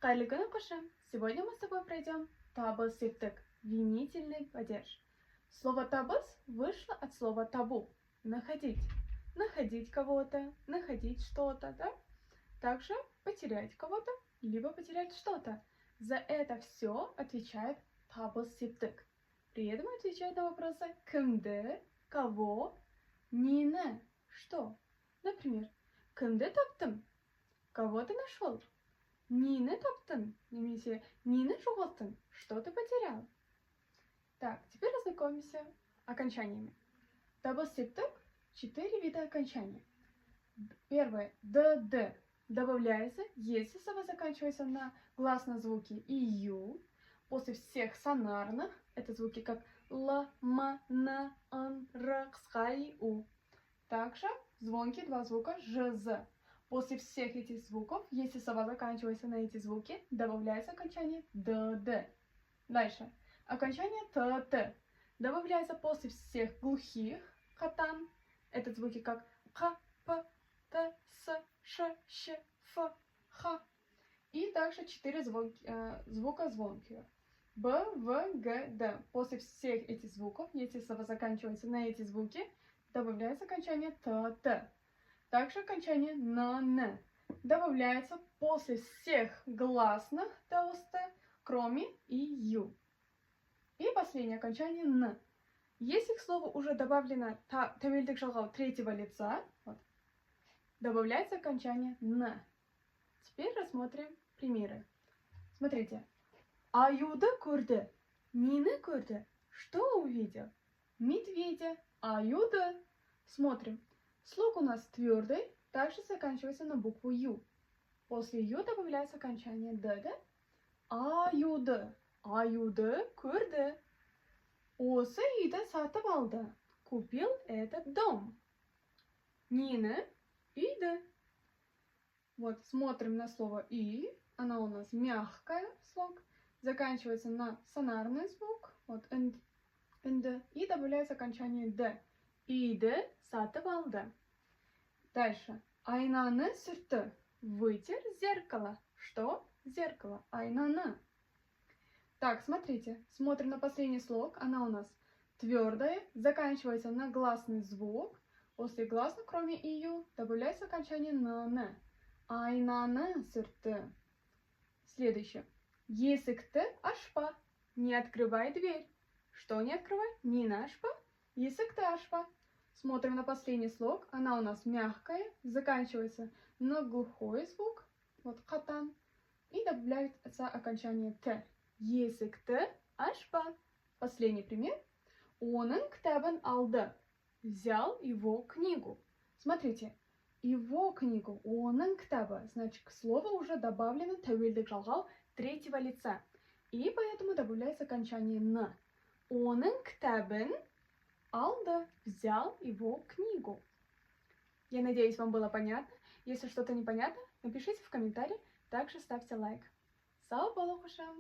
Кайли Кушем. Сегодня мы с тобой пройдем табыз септик, винительный падеж. Слово табыз вышло от слова табу, находить. Находить кого-то, находить что-то, да? Также потерять кого-то, либо потерять что-то. За это все отвечает табыз септик. При этом отвечает на вопросы кімді, кого, нені, что. Например, кімді таптым, кого ты нашел? Нені таптың, немесе нені жоғалттың, что ты потерял. Так, теперь ознакомимся окончаниями. Табыз септик 4 вида окончания. Первое, д добавляется, если слова заканчиваются на гласные звуки и ю. После всех сонарных, это звуки как л, м, н, н, р, ксха и у. Также звонкие два звука ж, з. После всех этих звуков, если слова заканчиваются на эти звуки, добавляется окончание д. Дальше. Окончание т. Добавляется после всех глухих катан. Это звуки как к, п, т, с, ш, щ, ф, х. И также 4 звука звонких. Б, В, Г, Д. После всех этих звуков, если слова заканчиваются на эти звуки, добавляется окончание т. Также окончание н. Добавляется после всех гласных толстых, кроме и ю. И последнее окончание н. Если к слову уже добавлено тәуелдік жалғау третьего лица, вот, добавляется окончание н. Теперь рассмотрим примеры. Смотрите. Аюды көрді. Нені көрді? Что увидел? Медведя. Аюды. Смотрим. Слог у нас твердый, также заканчивается на букву ю. После ю добавляется окончание д. Аюды. Аюды көрді. Осы үйді сатып алды. Купил этот дом. Нені үйді. Вот, смотрим на слово «и». Она у нас мягкая слог. Заканчивается на сонарный звук. Вот, «нд». И добавляется окончание «д». Үйді сатып алды. Дальше. Айнаны сүртті. Вытер зеркало. Что? Зеркало. Айнаны. Так, смотрите. Смотрим на последний слог. Она у нас твердая. Заканчивается на гласный звук. После гласных, кроме «ию», добавляется окончание «н». Айнаны сүртті. Следующее. Есікті ашпа. Не открывай дверь. Что не открывай? Нені ашпа. Есікті ашпа. Смотрим на последний слог. Она у нас мягкая. Заканчивается на глухой звук. Вот катан. И добавляется окончание т. Есікті ашпа. Последний пример. Оның кітабын алды. Взял его книгу. Смотрите. Его книгу. Оның кітабы. Значит, к слову уже добавлено тәуелдік жалғау третьего лица. И поэтому добавляется окончание н. Оның кітабын алды. Взял его книгу. Я надеюсь, вам было понятно. Если что-то непонятно, напишите в комментарии. Также ставьте лайк. Сау болу кушам!